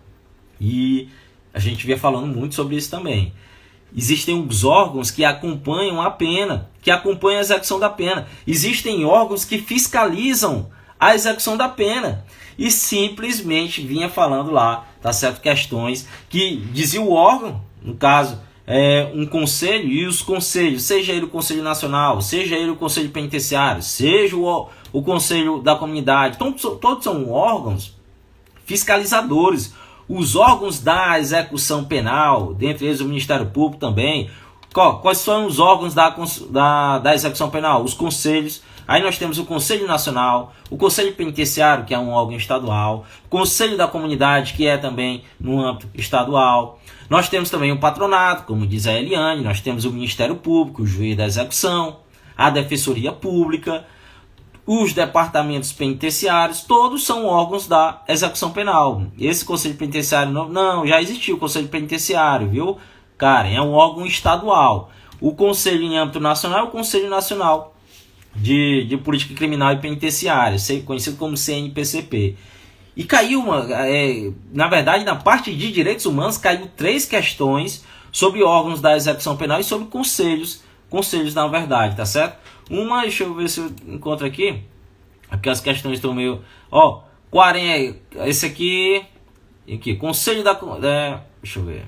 e a gente vinha falando muito sobre isso também. Existem os órgãos que acompanham a pena, que acompanham a execução da pena. Existem órgãos que fiscalizam a execução da pena. E simplesmente vinha falando lá, tá certo? Questões que dizia o órgão, no caso, um conselho, e os conselhos, seja ele o Conselho Nacional, seja ele o Conselho Penitenciário, seja o Conselho da Comunidade, então, todos são órgãos fiscalizadores. Os órgãos da execução penal, dentre eles o Ministério Público também. Quais são os órgãos da execução penal? Os conselhos. Aí nós temos o Conselho Nacional, o Conselho Penitenciário, que é um órgão estadual, o Conselho da Comunidade, que é também no âmbito estadual. Nós temos também o patronato, como diz a Eliane, nós temos o Ministério Público, o juiz da execução, a Defensoria Pública, os departamentos penitenciários, todos são órgãos da execução penal. Esse Conselho Penitenciário não, já existiu o Conselho Penitenciário, viu? Cara, é um órgão estadual. O Conselho em âmbito nacional é o Conselho Nacional de Política Criminal e Penitenciária, conhecido como CNPCP. E caiu na verdade, na parte de direitos humanos, caiu 3 questões sobre órgãos da execução penal e sobre conselhos na verdade, tá certo? Uma, deixa eu ver se eu encontro aqui, porque as questões estão meio... esse aqui, Conselho deixa eu ver.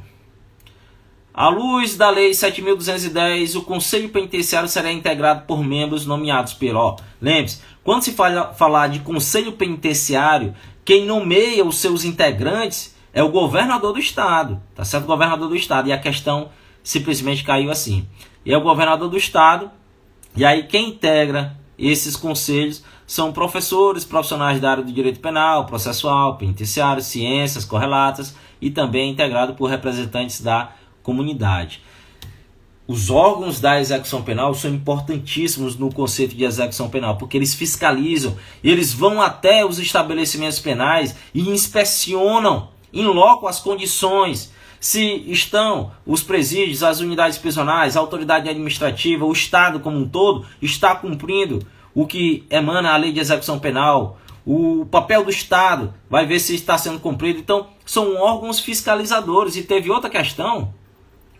À luz da Lei 7.210, o Conselho Penitenciário será integrado por membros nomeados pelo... Lembre-se, quando se falar de Conselho Penitenciário, quem nomeia os seus integrantes é o governador do Estado, tá certo? O governador do Estado, e a questão simplesmente caiu assim. e é o governador do estado. E aí quem integra esses conselhos são professores, profissionais da área do direito penal, processual, penitenciário, ciências correlatas e também integrado por representantes da comunidade. Os órgãos da execução penal são importantíssimos no conceito de execução penal, porque eles fiscalizam, eles vão até os estabelecimentos penais e inspecionam in loco as condições, se estão os presídios, as unidades prisionais, a autoridade administrativa, o Estado como um todo está cumprindo o que emana a lei de execução penal, o papel do Estado vai ver se está sendo cumprido. Então, são órgãos fiscalizadores. E teve outra questão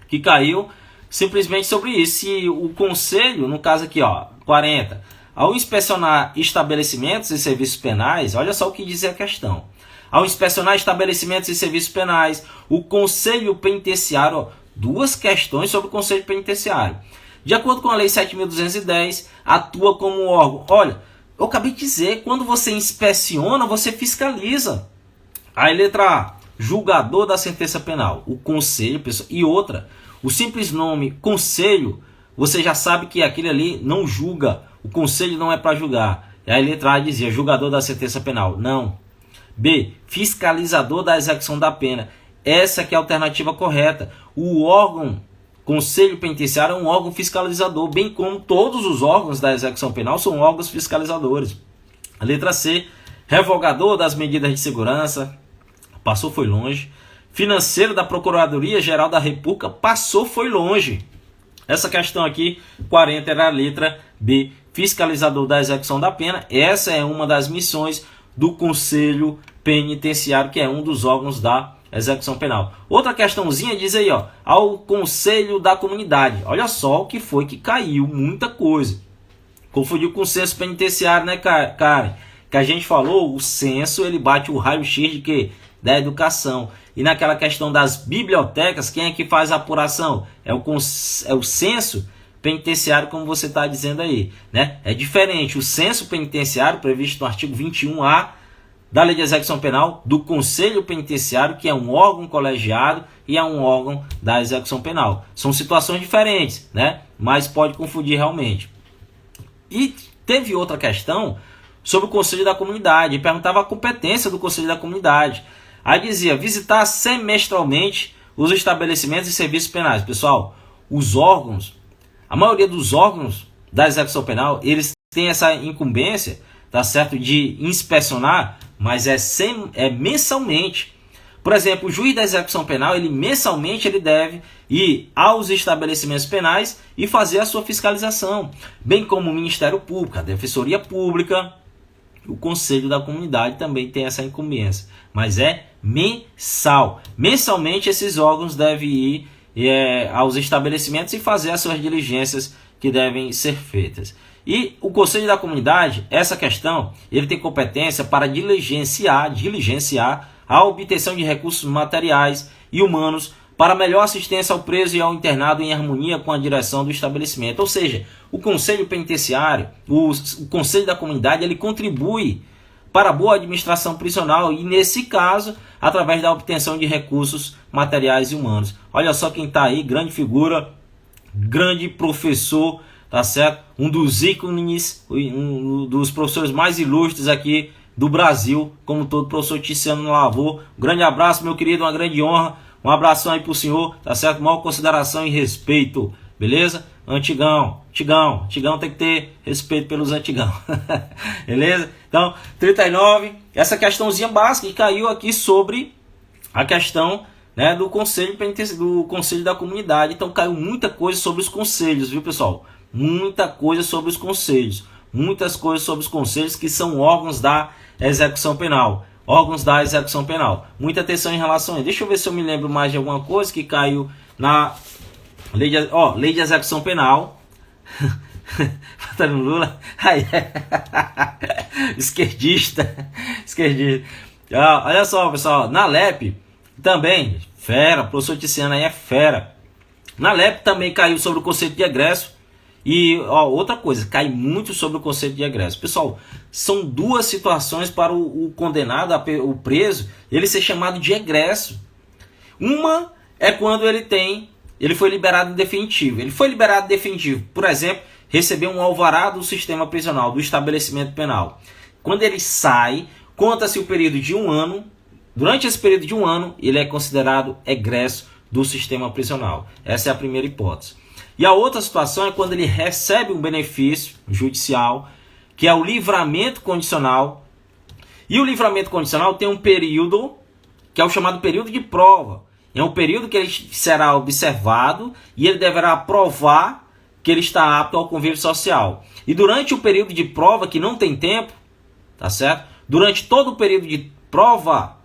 que caiu simplesmente sobre isso. Se o conselho, no caso aqui, 40, ao inspecionar estabelecimentos e serviços penais, olha só o que diz a questão. Ao inspecionar estabelecimentos e serviços penais, o Conselho Penitenciário, duas questões sobre o Conselho Penitenciário. De acordo com a Lei 7.210, atua como órgão. Olha, eu acabei de dizer, quando você inspeciona, você fiscaliza. Aí, letra A, julgador da sentença penal, o Conselho, e outra, o simples nome Conselho, você já sabe que aquele ali não julga, o Conselho não é para julgar. E aí, letra A dizia, julgador da sentença penal, não. B, fiscalizador da execução da pena. Essa que é a alternativa correta. O órgão Conselho Penitenciário é um órgão fiscalizador, bem como todos os órgãos da execução penal são órgãos fiscalizadores. A letra C, revogador das medidas de segurança, passou, foi longe. Financeiro da Procuradoria-Geral da República, passou, foi longe. Essa questão aqui, 40, era a letra B, fiscalizador da execução da pena. Essa é uma das missões do Conselho Penitenciário, que é um dos órgãos da execução penal. Outra questãozinha diz aí, ao Conselho da Comunidade. Olha só o que foi que caiu, muita coisa. Confundiu com o censo penitenciário, né, Karen? Que a gente falou, o censo, ele bate o raio-x de quê? Da educação. E naquela questão das bibliotecas, quem é que faz a apuração? É o censo penitenciário, como você está dizendo aí, né? É diferente o censo penitenciário, previsto no artigo 21A da Lei de Execução Penal, do Conselho Penitenciário, que é um órgão colegiado e é um órgão da execução penal. São situações diferentes, né? Mas pode confundir realmente. E teve outra questão sobre o Conselho da Comunidade, perguntava a competência do Conselho da Comunidade. Aí dizia, visitar semestralmente os estabelecimentos e serviços penais. Pessoal, os órgãos, a maioria dos órgãos da execução penal, eles têm essa incumbência, tá certo, de inspecionar, mas é mensalmente. Por exemplo, o juiz da execução penal, ele mensalmente ele deve ir aos estabelecimentos penais e fazer a sua fiscalização, bem como o Ministério Público, a Defensoria Pública, o Conselho da Comunidade também tem essa incumbência, mas é mensal. Mensalmente esses órgãos devem ir aos estabelecimentos e fazer as suas diligências que devem ser feitas. E o Conselho da Comunidade, essa questão, ele tem competência para diligenciar a obtenção de recursos materiais e humanos para melhor assistência ao preso e ao internado em harmonia com a direção do estabelecimento. Ou seja, o Conselho Penitenciário, o Conselho da Comunidade, ele contribui para a boa administração prisional e, nesse caso, através da obtenção de recursos materiais e humanos. Olha só quem está aí, grande figura, grande professor, tá certo? Um dos ícones, um dos professores mais ilustres aqui do Brasil, como todo, professor Tiziano Lavor. Um grande abraço, meu querido, uma grande honra. Um abração aí pro senhor, tá certo? Maior consideração e respeito, beleza? Antigão tem que ter respeito pelos antigão, beleza? Então, 39, essa questãozinha básica que caiu aqui sobre a questão, né, do Conselho da Comunidade. Então, caiu muita coisa sobre os conselhos, viu, pessoal? Muita coisa sobre os conselhos, muitas coisas sobre os conselhos que são órgãos da execução penal. Órgãos da execução penal. Muita atenção em relação a isso. Deixa eu ver se eu me lembro mais de alguma coisa que caiu na lei de execução penal. Lula. Esquerdista. Olha só, pessoal. Na LEP também, fera. O professor Tiziano aí é fera. Na LEP também caiu sobre o conceito de egresso. E outra coisa, cai muito sobre o conceito de egresso. Pessoal, são duas situações para o condenado, o preso, ele ser chamado de egresso. Uma é quando ele tem ele foi liberado em definitivo. Ele foi liberado em definitivo, por exemplo, recebeu um alvará do sistema prisional, do estabelecimento penal. Quando ele sai, conta-se o período de 1 ano. Durante esse período de 1 ano, ele é considerado egresso do sistema prisional. Essa é a primeira hipótese. E a outra situação é quando ele recebe um benefício judicial, que é o livramento condicional. E o livramento condicional tem um período, que é o chamado período de prova. É um período que ele será observado e ele deverá provar que ele está apto ao convívio social. E durante o período de prova, que não tem tempo, tá certo? Durante todo o período de prova,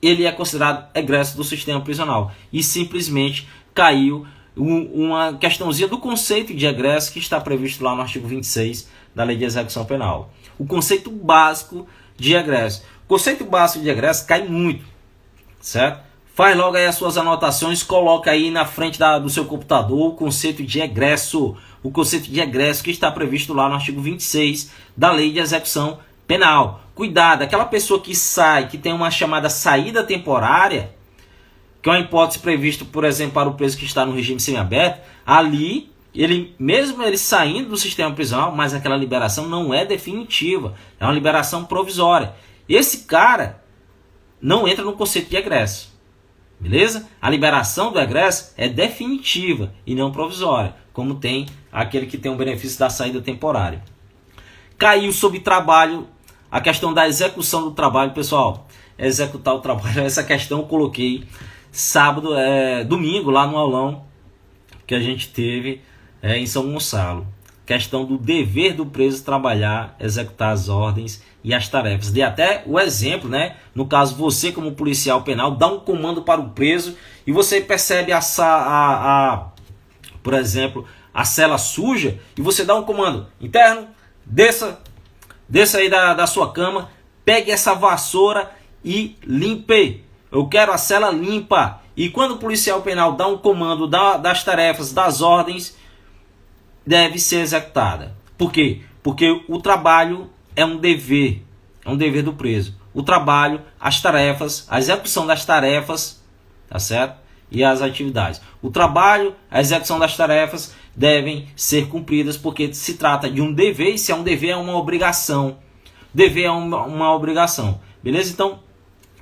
ele é considerado egresso do sistema prisional. E simplesmente caiu uma questãozinha do conceito de egresso que está previsto lá no artigo 26 da Lei de Execução Penal. O conceito básico de egresso. O conceito básico de egresso cai muito, certo? Faz logo aí as suas anotações, coloca aí na frente do seu computador o conceito de egresso. O conceito de egresso que está previsto lá no artigo 26 da Lei de Execução Penal. Cuidado, aquela pessoa que sai, que tem uma chamada saída temporária, que é uma hipótese prevista, por exemplo, para o preso que está no regime semiaberto, ali, mesmo ele saindo do sistema prisional, mas aquela liberação não é definitiva, é uma liberação provisória. Esse cara não entra no conceito de egresso, beleza? A liberação do egresso é definitiva e não provisória, como tem aquele que tem o benefício da saída temporária. Caiu sob trabalho a questão da execução do trabalho, pessoal. Executar o trabalho, essa questão eu coloquei domingo, lá no aulão que a gente teve em São Gonçalo. Questão do dever do preso trabalhar, executar as ordens e as tarefas. Dei até o exemplo, né? No caso, você como policial penal, dá um comando para o preso e você percebe por exemplo, a cela suja e você dá um comando: interno, desça aí da sua cama, pegue essa vassoura e limpe. Eu quero a cela limpa. E quando o policial penal dá um comando das tarefas, das ordens, deve ser executada. Por quê? Porque o trabalho é um dever do preso. O trabalho, as tarefas, a execução das tarefas, tá certo? E as atividades. O trabalho, a execução das tarefas devem ser cumpridas porque se trata de um dever, e se é um dever é uma obrigação. Dever é uma obrigação. Beleza? Então,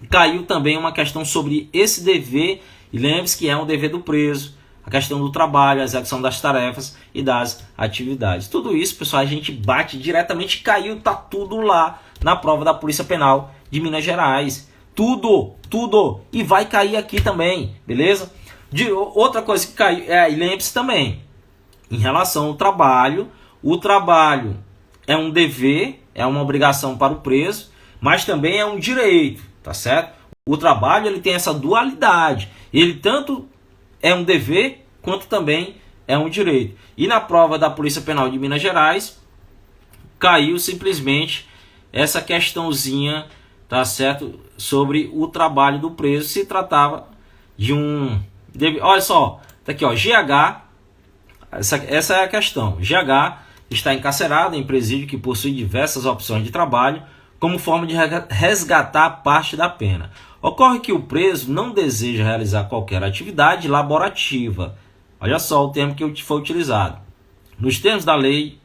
caiu também uma questão sobre esse dever, e lembre-se que é um dever do preso, a questão do trabalho, a execução das tarefas e das atividades. Tudo isso, pessoal, a gente bate diretamente, caiu, tá tudo lá na prova da Polícia Penal de Minas Gerais. Tudo. E vai cair aqui também, beleza? Outra coisa que caiu, e lembre-se também, em relação ao trabalho, o trabalho é um dever, é uma obrigação para o preso, mas também é um direito, tá certo? O trabalho ele tem essa dualidade, ele tanto é um dever quanto também é um direito. E na prova da Polícia Penal de Minas Gerais, caiu simplesmente essa questãozinha, tá certo? Sobre o trabalho do preso, se tratava de um... Olha só, tá aqui ó, GH, essa é a questão. GH está encarcerado em presídio que possui diversas opções de trabalho como forma de resgatar parte da pena. Ocorre que o preso não deseja realizar qualquer atividade laborativa. Olha só o termo que foi utilizado. Nos termos da Lei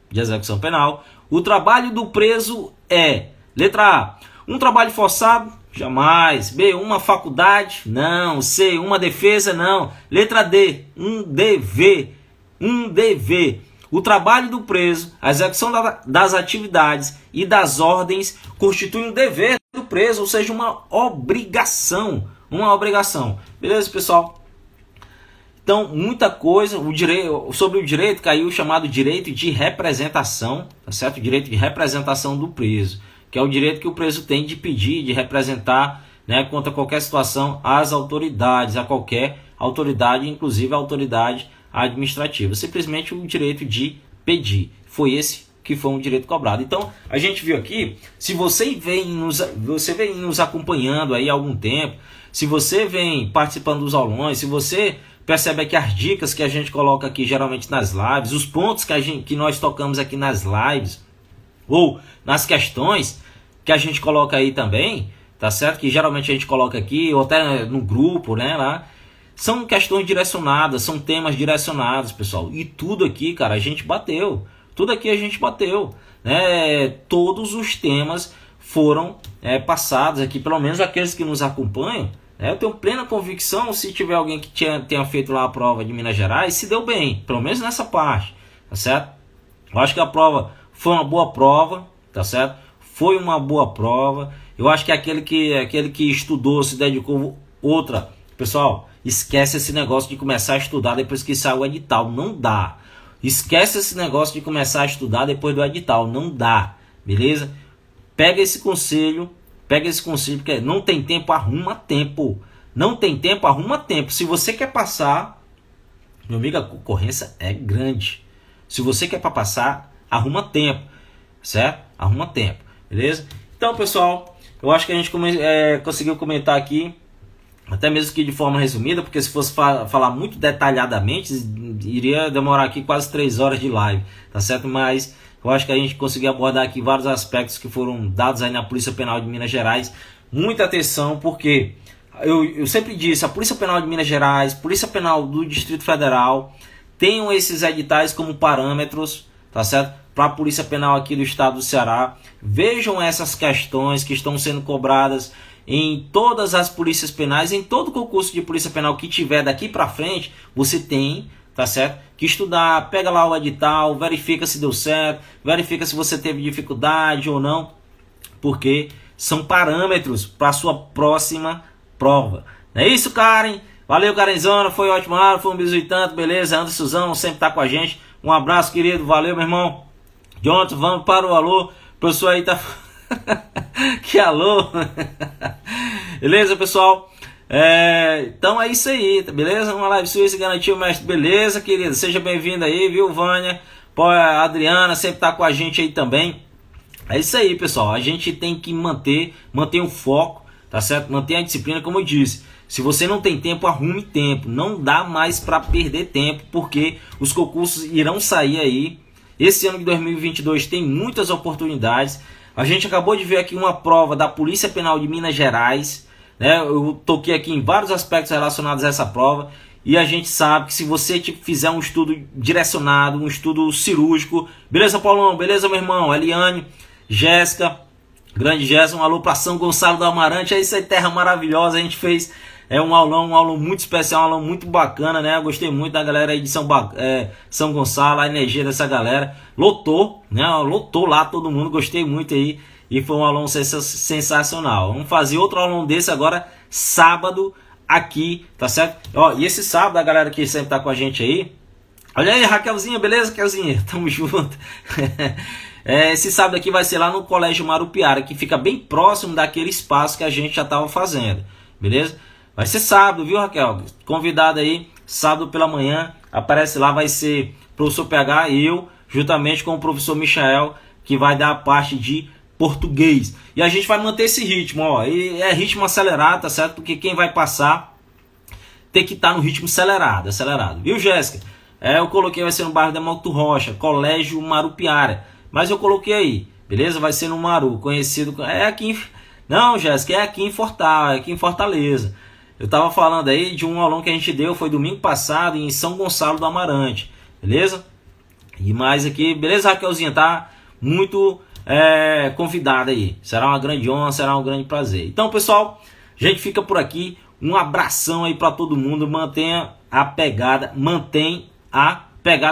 de Execução Penal, o trabalho do preso é: letra A, um trabalho forçado? Jamais. B, uma faculdade? Não. C, uma defesa? Não. Letra D, um dever. O trabalho do preso, a execução das atividades e das ordens constitui um dever do preso, ou seja, uma obrigação. Beleza, pessoal? Então, muita coisa sobre o direito caiu o chamado direito de representação, tá certo? O direito de representação do preso, que é o direito que o preso tem de pedir, de representar, né, contra qualquer situação às autoridades, a qualquer autoridade, inclusive a autoridade administrativa. Simplesmente o direito de pedir. Foi esse que foi um direito cobrado. Então, a gente viu aqui, se você vem nos acompanhando aí há algum tempo, se você vem participando dos aulões, se você percebe aqui as dicas que a gente coloca aqui geralmente nas lives, os pontos que nós tocamos aqui nas lives, ou nas questões que a gente coloca aí também, tá certo? Que geralmente a gente coloca aqui, ou até no grupo, né, lá. São questões direcionadas, são temas direcionados, pessoal. E tudo aqui, cara, a gente bateu. Tudo aqui a gente bateu, né? Todos os temas foram passados aqui, pelo menos aqueles que nos acompanham. Eu tenho plena convicção, se tiver alguém que tenha feito lá a prova de Minas Gerais, se deu bem, pelo menos nessa parte, tá certo? Eu acho que a prova foi uma boa prova, tá certo? Foi uma boa prova. Eu acho que aquele que estudou, se dedicou. Outra, pessoal, esquece esse negócio de começar a estudar depois que saiu o edital, não dá. Esquece esse negócio de começar a estudar depois do edital, não dá, beleza? Pega esse conselho, porque não tem tempo, arruma tempo. Não tem tempo, arruma tempo. Se você quer passar, meu amigo, a concorrência é grande. Se você quer passar, arruma tempo, certo? Arruma tempo, beleza? Então, pessoal, eu acho que a gente conseguiu comentar aqui, até mesmo que de forma resumida, porque se fosse falar muito detalhadamente, iria demorar aqui quase 3 horas de live, tá certo? Mas eu acho que a gente conseguiu abordar aqui vários aspectos que foram dados aí na Polícia Penal de Minas Gerais. Muita atenção, porque eu sempre disse, a Polícia Penal de Minas Gerais, Polícia Penal do Distrito Federal, tenham esses editais como parâmetros, tá certo? Para a Polícia Penal aqui do estado do Ceará. Vejam essas questões que estão sendo cobradas em todas as polícias penais, em todo concurso de Polícia Penal que tiver daqui para frente, você tem, tá certo? Que estudar, pega lá o edital, verifica se deu certo, verifica se você teve dificuldade ou não, porque são parâmetros para a sua próxima prova. Não é isso, Karen? Valeu, Karenzona, foi ótimo, foi um bisu e tanto, beleza? Andersonzão sempre tá com a gente. Um abraço, querido, valeu, meu irmão. Jonathan, vamos para o alô. O pessoal aí tá... que alô. Beleza, pessoal? Então é isso aí, beleza? Uma live suíça garantiu, mestre. Beleza, querido? Seja bem-vindo aí, viu, Vânia? Pô, a Adriana sempre tá com a gente aí também. É isso aí, pessoal. A gente tem que manter o foco, tá certo? Manter a disciplina, como eu disse. Se você não tem tempo, arrume tempo. Não dá mais para perder tempo, porque os concursos irão sair aí. Esse ano de 2022 tem muitas oportunidades. A gente acabou de ver aqui uma prova da Polícia Penal de Minas Gerais, né? Eu toquei aqui em vários aspectos relacionados a essa prova. E a gente sabe que se você fizer um estudo direcionado, um estudo cirúrgico... Beleza, Paulão? Beleza, meu irmão? Eliane, Jéssica, grande Jéssica, um alô para São Gonçalo do Amarante. É isso aí, terra maravilhosa. A gente fez um aulão muito especial, um aulão muito bacana, né? Eu gostei muito da galera aí de São Gonçalo, a energia dessa galera. Lotou, né? Lotou lá todo mundo, gostei muito aí. E foi um aulão sensacional. Vamos fazer outro aulão desse agora, sábado, aqui, tá certo? Ó, e esse sábado, a galera que sempre tá com a gente aí. Olha aí, Raquelzinha, beleza, Raquelzinha? Tamo junto. Esse sábado aqui vai ser lá no Colégio Marupiara, que fica bem próximo daquele espaço que a gente já tava fazendo, beleza? Vai ser sábado, viu, Raquel? Convidado aí, sábado pela manhã, aparece lá, vai ser professor PH e eu, juntamente com o professor Michael, que vai dar a parte de português. E a gente vai manter esse ritmo, ó, e é ritmo acelerado, tá certo? Porque quem vai passar tem que estar no ritmo acelerado, viu, Jéssica? Eu coloquei, vai ser no bairro Demócrito Rocha, Colégio Marupiara, mas eu coloquei aí, beleza? Vai ser no Maru, conhecido, não, Jéssica, é aqui em Fortaleza. Eu tava falando aí de um aulão que a gente deu, foi domingo passado em São Gonçalo do Amarante, beleza? E mais aqui, beleza, Raquelzinha? Tá muito convidada aí. Será uma grande honra, será um grande prazer. Então, pessoal, a gente fica por aqui. Um abração aí para todo mundo. Mantenha a pegada,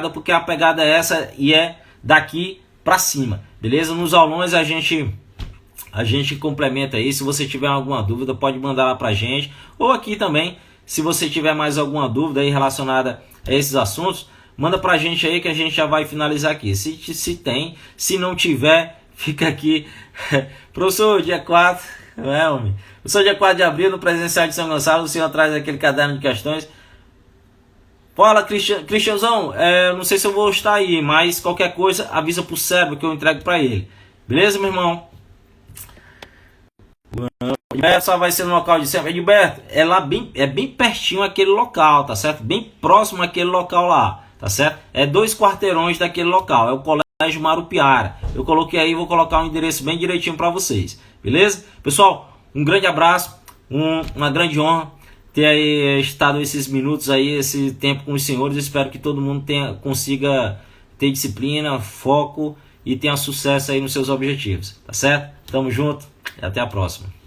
porque a pegada é essa e é daqui para cima, beleza? Nos aulões a gente complementa aí. Se você tiver alguma dúvida, pode mandar lá pra gente. Ou aqui também, se você tiver mais alguma dúvida aí relacionada a esses assuntos, manda pra gente aí que a gente já vai finalizar aqui. Se tem, se não tiver, fica aqui. Professor, dia 4, homem? Professor, dia 4 de abril, no presencial de São Gonçalo, o senhor traz aquele caderno de questões. Fala, Cristianzão, não sei se eu vou estar aí, mas qualquer coisa, avisa pro Sérgio que eu entrego pra ele. Beleza, meu irmão? Edilberto só vai ser no local de sempre. Edilberto, é bem pertinho aquele local, tá certo? Bem próximo àquele local lá, tá certo? É 2 quarteirões daquele local, é o Colégio Marupiara. Eu coloquei aí, vou colocar um endereço bem direitinho para vocês, beleza? Pessoal, um grande abraço, uma grande honra. ter aí estado esses minutos aí, esse tempo com os senhores. Eu espero que todo mundo consiga ter disciplina, foco e tenha sucesso aí nos seus objetivos, tá certo? Tamo junto e até a próxima.